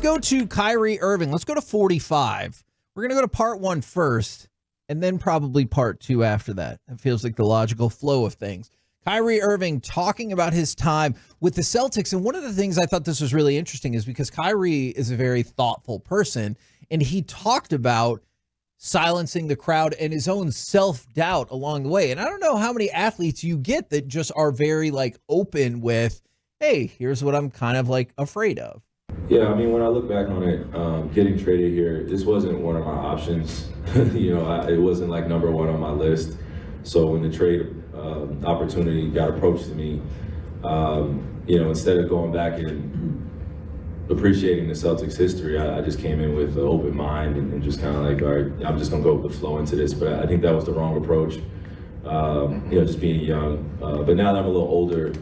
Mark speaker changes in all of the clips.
Speaker 1: go to Kyrie Irving. Let's go to 45. We're going to go to part 1 first, and then probably part 2 after that. It feels like the logical flow of things. Kyrie Irving talking about his time with the Celtics. And one of the things I thought this was really interesting is because Kyrie is a very thoughtful person, and he talked about silencing the crowd and his own self-doubt along the way. And I don't know how many athletes you get that just are very like open with, hey, here's what I'm kind of like afraid of.
Speaker 2: Yeah, I mean, when I look back on it, getting traded here, this wasn't one of my options. It wasn't like number 1 on my list. So when the trade opportunity got approached to me, instead of going back and appreciating the Celtics history, I just came in with an open mind and just kind of like, all right, I'm just going to go with the flow into this. But I think that was the wrong approach, just being young. But now that I'm a little older,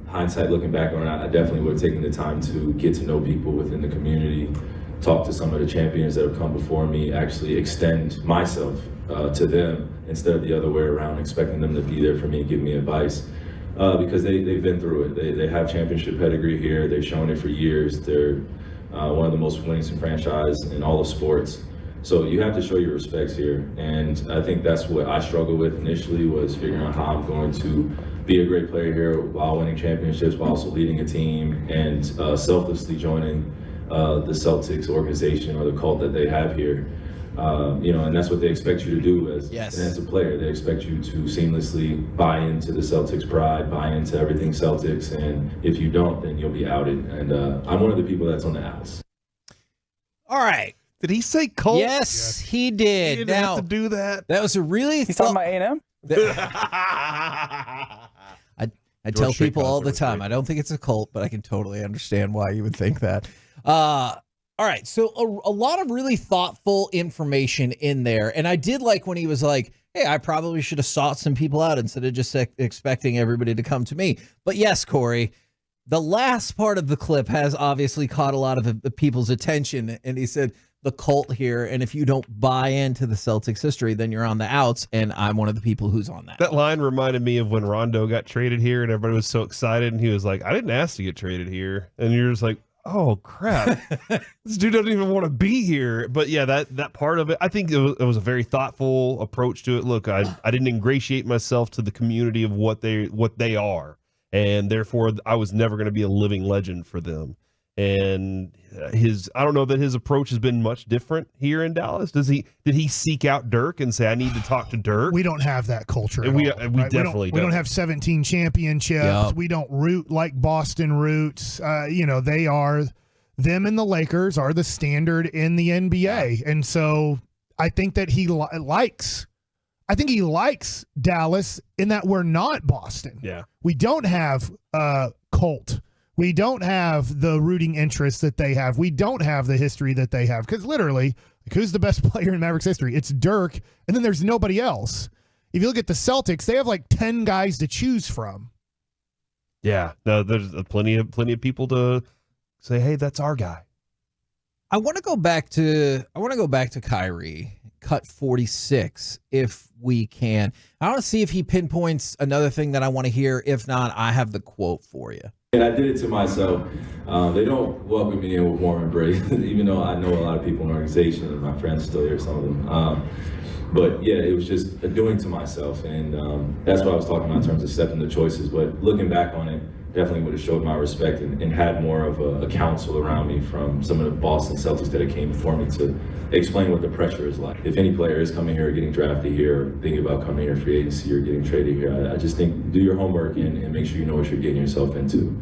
Speaker 2: hindsight looking back on it, I definitely would have taken the time to get to know people within the community, talk to some of the champions that have come before me, actually extend myself to them instead of the other way around, expecting them to be there for me and give me advice. Because they've been through it. They have championship pedigree here. They've shown it for years. They're one of the most winningest franchise in all of sports. So you have to show your respects here. And I think that's what I struggled with initially, was figuring out how I'm going to be a great player here while winning championships, while also leading a team and selflessly joining the Celtics organization or the cult that they have here. And that's what they expect you to do as a player. They expect you to seamlessly buy into the Celtics pride, buy into everything Celtics, and if you don't, then you'll be outed. And I'm one of the people that's on the outs. All right.
Speaker 3: Did he say cult?
Speaker 1: Yes, he did.
Speaker 3: He didn't have to do that.
Speaker 1: That was a really...
Speaker 4: He's talking about A&M?
Speaker 1: I tell people all the time, I don't think it's a cult, but I can totally understand why you would think that. All right, so a lot of really thoughtful information in there. And I did like when he was like, hey, I probably should have sought some people out instead of just expecting everybody to come to me. But yes, Corey, the last part of the clip has obviously caught a lot of the people's attention. And he said, the cult here, and if you don't buy into the Celtics history, then you're on the outs, and I'm one of the people who's on that.
Speaker 3: That line reminded me of when Rondo got traded here, and everybody was so excited, and he was like, I didn't ask to get traded here. And you're just like, oh, crap. This dude doesn't even want to be here. But, yeah, that part of it, I think it was a very thoughtful approach to it. Look, I didn't ingratiate myself to the community of what they are, and therefore I was never going to be a living legend for them. And I don't know that his approach has been much different here in Dallas. Did he seek out Dirk and say, I need to talk to Dirk?
Speaker 5: We don't have that culture.
Speaker 3: We
Speaker 5: right?
Speaker 3: definitely
Speaker 5: don't. We don't have 17 championships. Yep. We don't root like Boston roots. They are, them and the Lakers are the standard in the NBA. And so I think that he likes Dallas in that we're not Boston.
Speaker 3: Yeah.
Speaker 5: We don't have cult. We don't have the rooting interest that they have. We don't have the history that they have. Because literally, who's the best player in Mavericks history? It's Dirk, and then there's nobody else. If you look at the Celtics, they have like 10 guys to choose from.
Speaker 3: Yeah, no, there's plenty of people to say, hey, that's our guy.
Speaker 1: I want to go back to Kyrie, cut 46, if we can. I want to see if he pinpoints another thing that I want to hear. If not, I have the quote for you.
Speaker 2: And I did it to myself. They don't welcome me in with warm embrace, even though I know a lot of people in the organization, and my friends still here, some of them. But yeah, it was just a doing to myself, and that's what I was talking about in terms of stepping the choices. But looking back on it, definitely would have showed my respect and had more of a counsel around me from some of the Boston Celtics that came before me to explain what the pressure is like. If any player is coming here or getting drafted here, or thinking about coming here free agency or getting traded here, I just think do your homework and make sure you know what you're getting yourself into.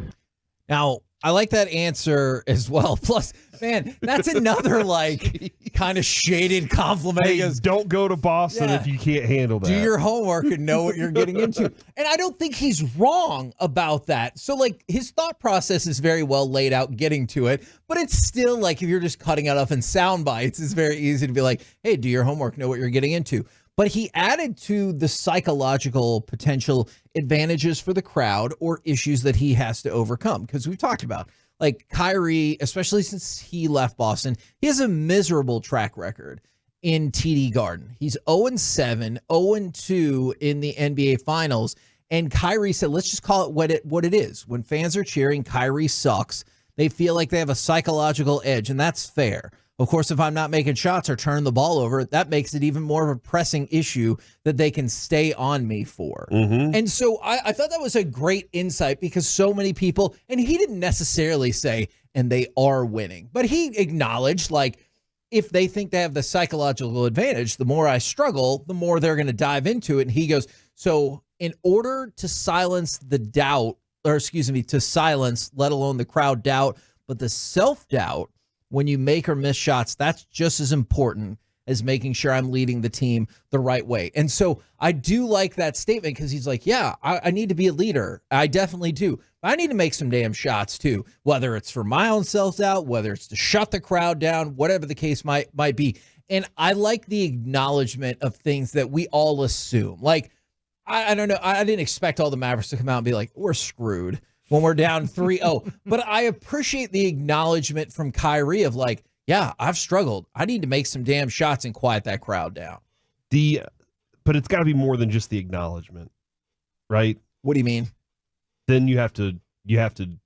Speaker 1: Now, I like that answer as well. Plus, man, that's another like kind of shaded compliment.
Speaker 3: Hey, don't go to Boston if you can't handle that.
Speaker 1: Do your homework and know what you're getting into. And I don't think he's wrong about that. So like his thought process is very well laid out getting to it, but it's still like if you're just cutting it off in sound bites, it's very easy to be like, hey, do your homework, know what you're getting into. But he added to the psychological potential advantages for the crowd or issues that he has to overcome. Because we've talked about, like Kyrie, especially since he left Boston, he has a miserable track record in TD Garden. He's 0-7, 0-2 in the NBA Finals. And Kyrie said, let's just call it what it is. When fans are cheering, Kyrie sucks. They feel like they have a psychological edge, and that's fair. Of course, if I'm not making shots or turning the ball over, that makes it even more of a pressing issue that they can stay on me for. And so I thought that was a great insight because so many people, and he didn't necessarily say, and they are winning, but he acknowledged, like, if they think they have the psychological advantage, the more I struggle, the more they're going to dive into it. And he goes, so in order to silence the doubt, or excuse me, to silence, let alone the crowd doubt, but the self-doubt, when you make or miss shots, that's just as important as making sure I'm leading the team the right way. And so I do like that statement because he's like, yeah, I need to be a leader. I definitely do. I need to make some damn shots too, whether it's for my own self-doubt, whether it's to shut the crowd down, whatever the case might be. And I like the acknowledgement of things that we all assume. Like, I don't know. I didn't expect all the Mavericks to come out and be like, we're screwed when we're down 3-0. But I appreciate the acknowledgement from Kyrie of like, yeah, I've struggled. I need to make some damn shots and quiet that crowd down.
Speaker 3: But it's got to be more than just the acknowledgement, right?
Speaker 1: What do you mean?
Speaker 3: Then you have to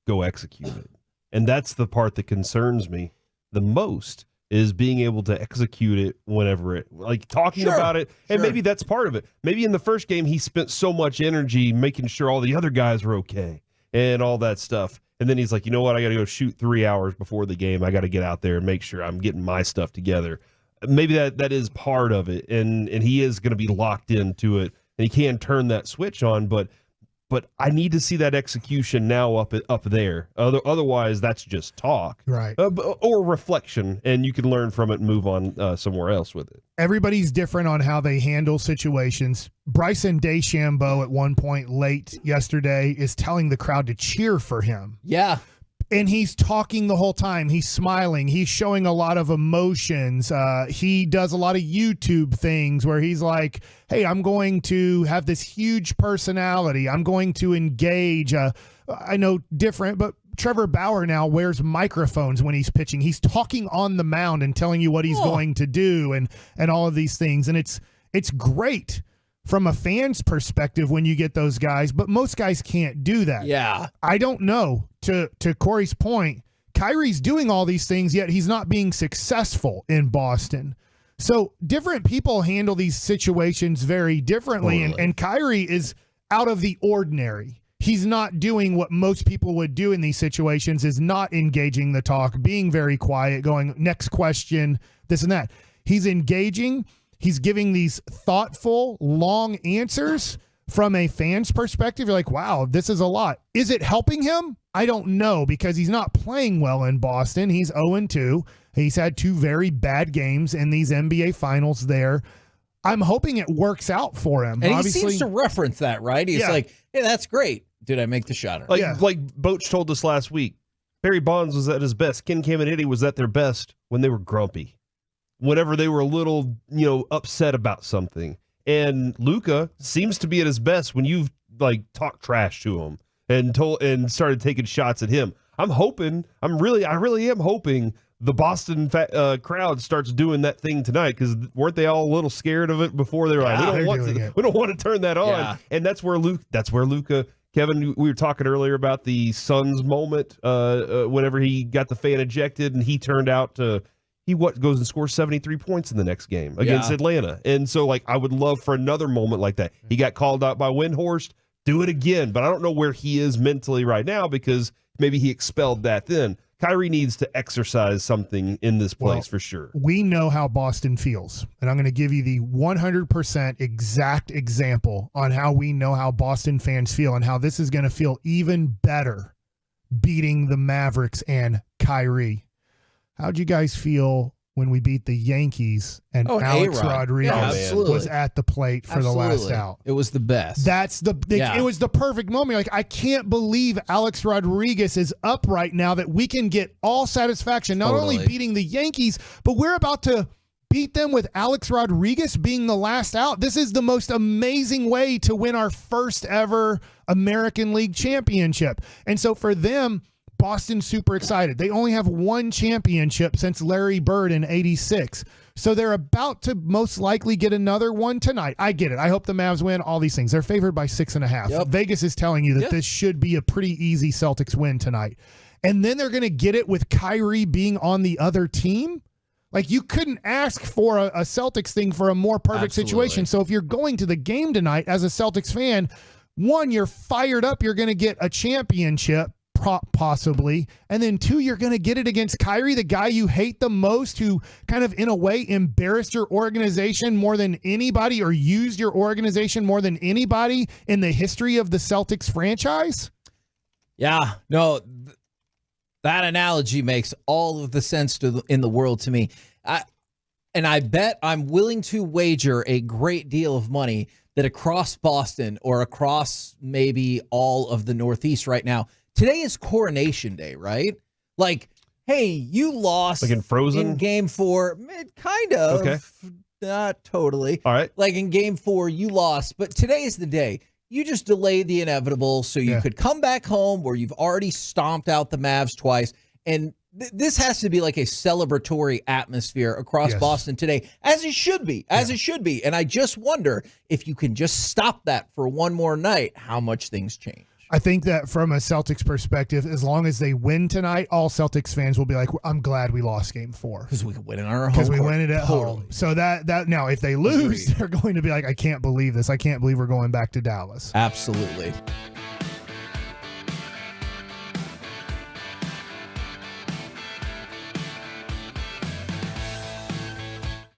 Speaker 3: go execute it. And that's the part that concerns me the most, is being able to execute it whenever it, like talking about it. And maybe that's part of it. Maybe in the first game, he spent so much energy making sure all the other guys were okay and all that stuff. And then he's like, you know what? I got to go shoot 3 hours before the game. I got to get out there and make sure I'm getting my stuff together. Maybe that is part of it. And he is going to be locked into it, and he can turn that switch on, but I need to see that execution now up there. Otherwise, that's just talk,
Speaker 5: right?
Speaker 3: Or reflection, and you can learn from it and move on somewhere else with it.
Speaker 5: Everybody's different on how they handle situations. Bryson DeChambeau at one point late yesterday is telling the crowd to cheer for him.
Speaker 1: Yeah.
Speaker 5: And he's talking the whole time. He's smiling. He's showing a lot of emotions. He does a lot of YouTube things where he's like, hey, I'm going to have this huge personality. I'm going to engage. I know different, but Trevor Bauer now wears microphones when he's pitching. He's talking on the mound and telling you what he's going to do and all of these things. And it's great from a fan's perspective when you get those guys, but most guys can't do that.
Speaker 1: Yeah.
Speaker 5: I don't know. To Corey's point, Kyrie's doing all these things, yet he's not being successful in Boston. So different people handle these situations very differently, and Kyrie is out of the ordinary. He's not doing what most people would do in these situations, is not engaging the talk, being very quiet, going, next question, this and that. He's engaging. He's giving these thoughtful, long answers. From a fan's perspective, you're like, wow, this is a lot. Is it helping him? I don't know, because he's not playing well in Boston. He's 0-2. He's had 2 very bad games in these NBA finals there. I'm hoping it works out for him.
Speaker 1: And obviously, he seems to reference that, right? He's like, hey, that's great. Did I make the shot? Or
Speaker 3: like Boach told us last week, Barry Bonds was at his best. Ken Caminiti was at their best when they were grumpy, whenever they were a little, upset about something. And Luka seems to be at his best when you've talked trash to him and started taking shots at him. I really am hoping the Boston crowd starts doing that thing tonight, because weren't they all a little scared of it before? They were like, we don't want to turn that on.
Speaker 1: Yeah.
Speaker 3: And that's where Luka. Kevin, we were talking earlier about the Suns moment whenever he got the fan ejected, and he turned out to. He goes and scores 73 points in the next game against Atlanta. And so, I would love for another moment like that. He got called out by Windhorst. Do it again. But I don't know where he is mentally right now, because maybe he expelled that then. Kyrie needs to exercise something in this place for sure.
Speaker 5: We know how Boston feels, and I'm going to give you the 100% exact example on how we know how Boston fans feel and how this is going to feel even better beating the Mavericks and Kyrie. How'd you guys feel when we beat the Yankees and Alex Rodriguez was at the plate for the last out?
Speaker 1: It was the best.
Speaker 5: It was the perfect moment. I can't believe Alex Rodriguez is up right now, that we can get all satisfaction, not only beating the Yankees, but we're about to beat them with Alex Rodriguez being the last out. This is the most amazing way to win our first ever American League championship. And so for them, Boston's super excited. They only have 1 championship since Larry Bird in '86. So they're about to most likely get another one tonight. I get it. I hope the Mavs win, all these things. They're favored by 6.5. Vegas is telling you that this should be a pretty easy Celtics win tonight. and then they're going to get it with Kyrie being on the other team. Like, you couldn't ask for a Celtics thing for a more perfect situation. So if you're going to the game tonight as a Celtics fan, one, you're fired up. You're going to get a championship, possibly. And then two, you're going to get it against Kyrie, the guy you hate the most, who kind of, in a way, embarrassed your organization more than anybody, or used your organization more than anybody in the history of the Celtics franchise.
Speaker 1: Yeah, no, that analogy makes all of the sense in the world to me. And I bet I'm willing to wager a great deal of money that across Boston, or across maybe all of the Northeast right now, today is Coronation Day, right? Like, hey, you lost
Speaker 3: Like in Frozen?
Speaker 1: in Game 4. Kind of.
Speaker 3: Okay.
Speaker 1: Not totally.
Speaker 3: All right.
Speaker 1: Like in Game 4, you lost, but today is the day. You just delayed the inevitable so you could come back home where you've already stomped out the Mavs twice. And this has to be like a celebratory atmosphere across Boston today, as it should be, it should be. And I just wonder if you can just stop that for one more night, how much things change.
Speaker 5: I think that from a Celtics perspective, as long as they win tonight, all Celtics fans will be like, I'm glad we lost Game 4.
Speaker 1: Because we could win in our home.
Speaker 5: Because we win it at home. So that now, if they lose, they're going to be like, I can't believe this. I can't believe we're going back to Dallas.
Speaker 1: Absolutely.